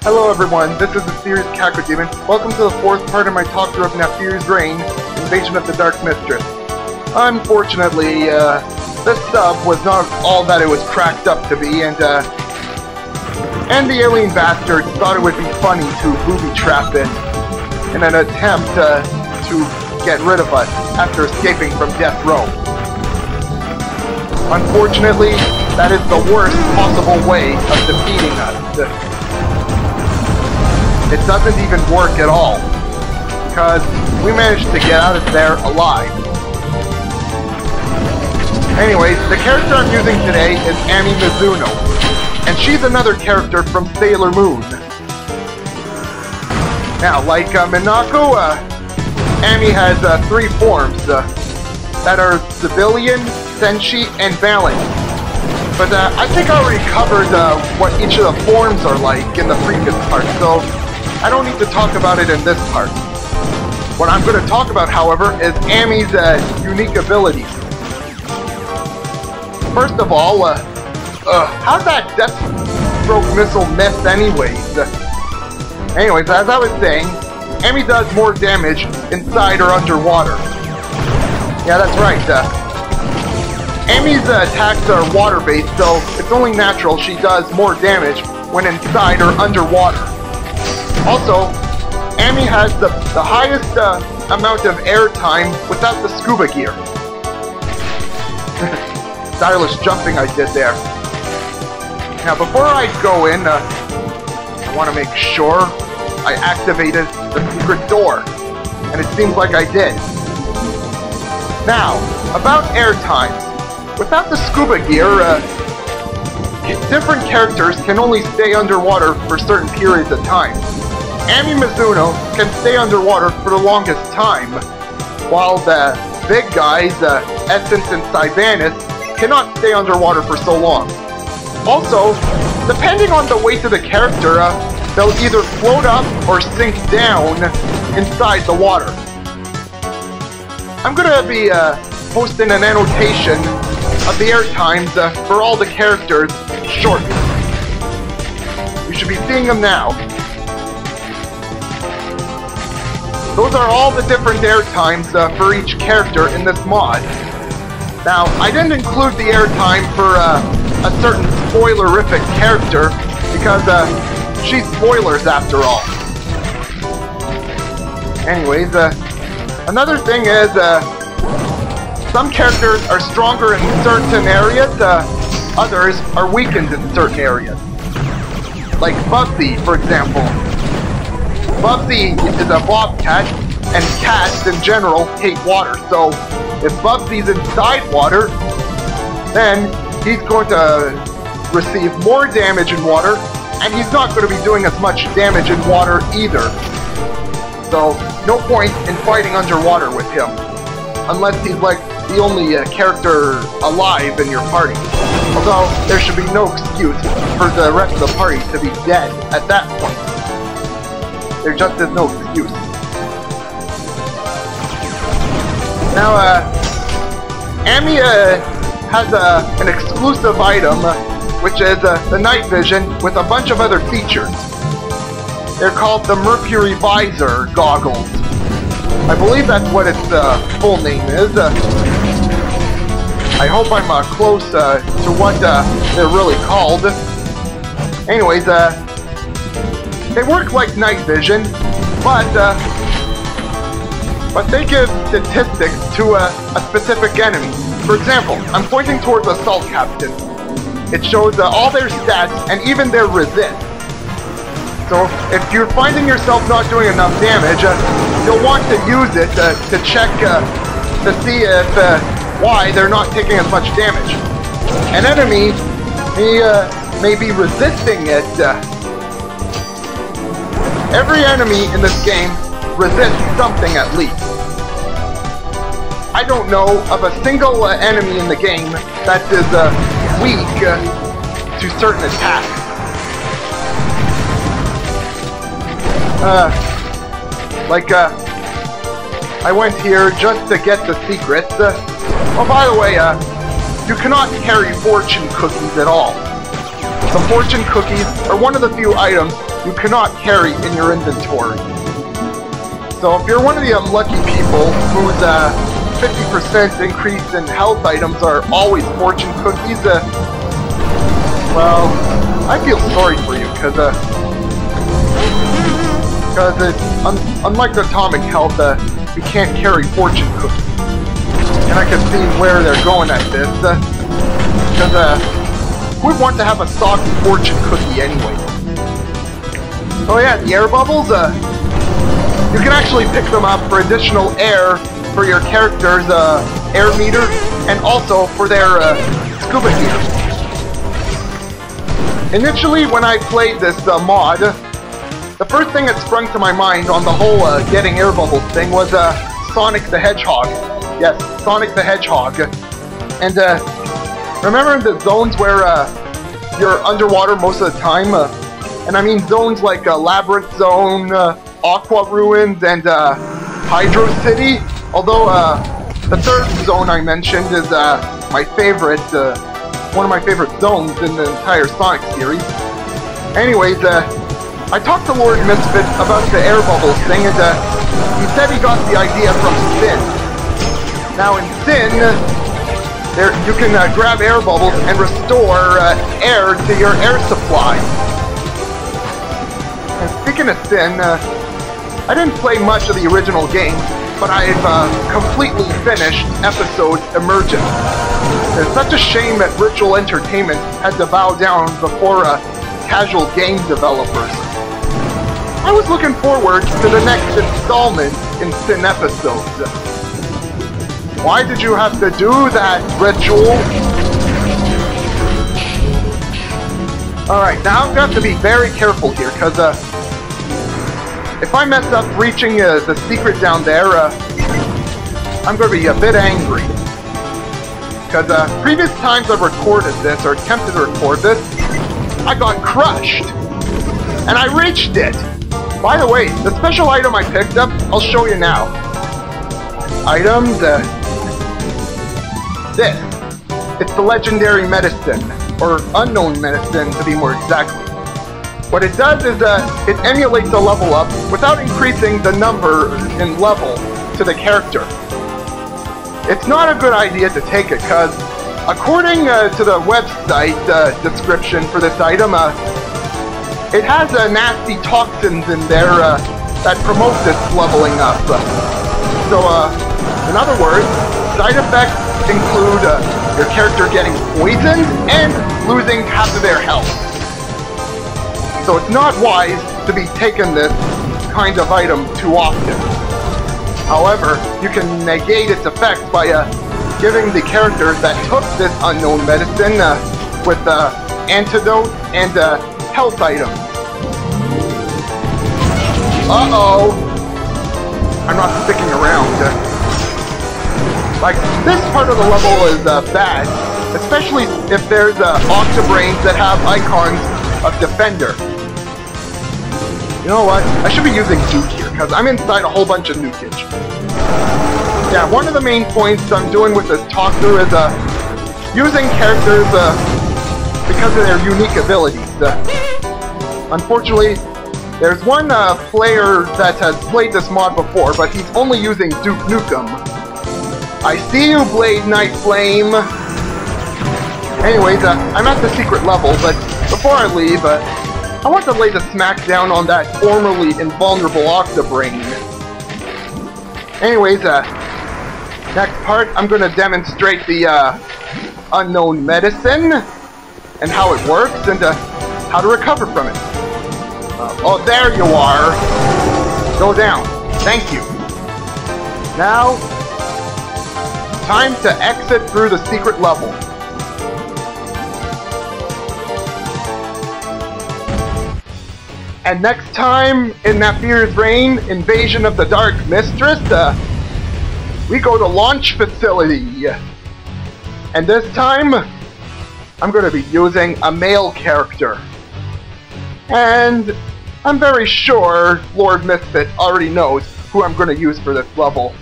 Hello everyone, this is the series Demon. Welcome to the fourth part of my Talkthrough of Naferia's Reign, Invasion of the Dark Mistress. Unfortunately, this sub was not all that it was cracked up to be, and the alien bastards thought it would be funny to booby trap it in an attempt to get rid of us after escaping from death row. Unfortunately, that is the worst possible way of defeating us. It doesn't even work at all, because we managed to get out of there alive. Anyways, the character I'm using today is Mizuno, and she's another character from Sailor Moon. Now, like Minako, Ami has three forms that are Civilian, Senshi, and Balance. But I think I already covered what each of the forms are like in the previous part, so I don't need to talk about it in this part. What I'm going to talk about, however, is Ami's unique abilities. First of all, how's that Deathstroke missile miss anyways? Anyways, as I was saying, Ami does more damage inside or underwater. Yeah, that's right. Ami's attacks are water-based, so it's only natural she does more damage when inside or underwater. Also, Ami has the highest amount of airtime without the scuba gear. Stylish jumping I did there. Now, before I go in, I want to make sure I activated the secret door, and it seems like I did. Now, about airtime. Without the scuba gear, different characters can only stay underwater for certain periods of time. Ami Mizuno can stay underwater for the longest time, while the big guys, Essence and Sylvanas, cannot stay underwater for so long. Also, depending on the weight of the character, they'll either float up or sink down inside the water. I'm gonna be posting an annotation of the air times for all the characters shortly. You should be seeing them now. Those are all the different air times for each character in this mod. Now, I didn't include the air time for a certain spoilerific character because she's spoilers after all. Anyways, another thing is some characters are stronger in certain areas, others are weakened in certain areas. Like Bubsy, for example. Bubsy is a bobcat, and cats in general hate water, so if Bubsy's inside water, then he's going to receive more damage in water, and he's not going to be doing as much damage in water either. So, no point in fighting underwater with him, unless he's like the only character alive in your party. Although, there should be no excuse for the rest of the party to be dead at that point. There just is no excuse. Now, Ami has an exclusive item, which is the night vision with a bunch of other features. They're called the Mercury Visor Goggles. I believe that's what its full name is. I hope I'm close to what they're really called. Anyways, they work like night vision, but they give statistics to a specific enemy. For example, I'm pointing towards Assault Captain. It shows all their stats and even their resist. So if you're finding yourself not doing enough damage, you'll want to use it to check to see if why they're not taking as much damage. An enemy may be resisting it. Every enemy in this game resists something at least. I don't know of a single enemy in the game that is weak to certain attacks. I went here just to get the secrets. Oh, by the way, you cannot carry fortune cookies at all. The fortune cookies are one of the few items you cannot carry in your inventory. So if you're one of the unlucky people whose 50% increase in health items are always fortune cookies, well, I feel sorry for you, because unlike the atomic health, you can't carry fortune cookies. And I can see where they're going at this, because who would want to have a soggy fortune cookie anyway? Oh yeah, the air bubbles, you can actually pick them up for additional air for your character's air meter, and also for their scuba gear. Initially, when I played this mod, the first thing that sprung to my mind on the whole getting air bubbles thing was Sonic the Hedgehog. Yes, Sonic the Hedgehog. And remember the zones where you're underwater most of the time? And I mean zones like Labyrinth Zone, Aqua Ruins, and Hydro City? Although the third zone I mentioned is my favorite, one of my favorite zones in the entire Sonic series. Anyways, I talked to Lord Misfit about the air bubbles thing, and he said he got the idea from Sin. Now in Sin, you can grab air bubbles and restore air to your air supply. And speaking of Sin, I didn't play much of the original game, but I've completely finished episode Emergence. It's such a shame that Virtual Entertainment had to bow down before casual game developers. I was looking forward to the next installment in Sin episodes. Why did you have to do that, Ritual? Alright, now I'm going to have to be very careful here, because if I mess up reaching the secret down there, I'm going to be a bit angry. Because previous times I've recorded this, or attempted to record this, I got crushed. And I reached it. By the way, the special item I picked up, I'll show you now. Items, this. It's the legendary medicine, or unknown medicine to be more exact. What it does is it emulates a level up without increasing the number in level to the character. It's not a good idea to take it, because according to the website description for this item, it has nasty toxins in there that promote this leveling up. So, in other words, side effects include your character getting poisoned and losing half of their health. So it's not wise to be taking this kind of item too often. However, you can negate its effects by giving the characters that took this unknown medicine with antidote and health items. Uh-oh! I'm not sticking around. Like, this part of the level is bad, especially if there's Octobrains that have icons of Defender. You know what? I should be using Duke here, because I'm inside a whole bunch of nukage. Yeah, one of the main points I'm doing with this talkthrough is using characters because of their unique abilities. Unfortunately, there's one player that has played this mod before, but he's only using Duke Nukem. I see you, Blade Knight Flame! Anyways, I'm at the secret level, but before I leave, I want to lay the smack down on that formerly invulnerable Octobrain. Anyways, next part, I'm going to demonstrate the unknown medicine, and how it works, and how to recover from it. Oh, there you are! Go down. Thank you. Now, time to exit through the secret level. And next time in Naferia's Reign, Invasion of the Dark Mistress, we go to Launch Facility. And this time, I'm going to be using a male character. And I'm very sure Lord Misfit already knows who I'm going to use for this level.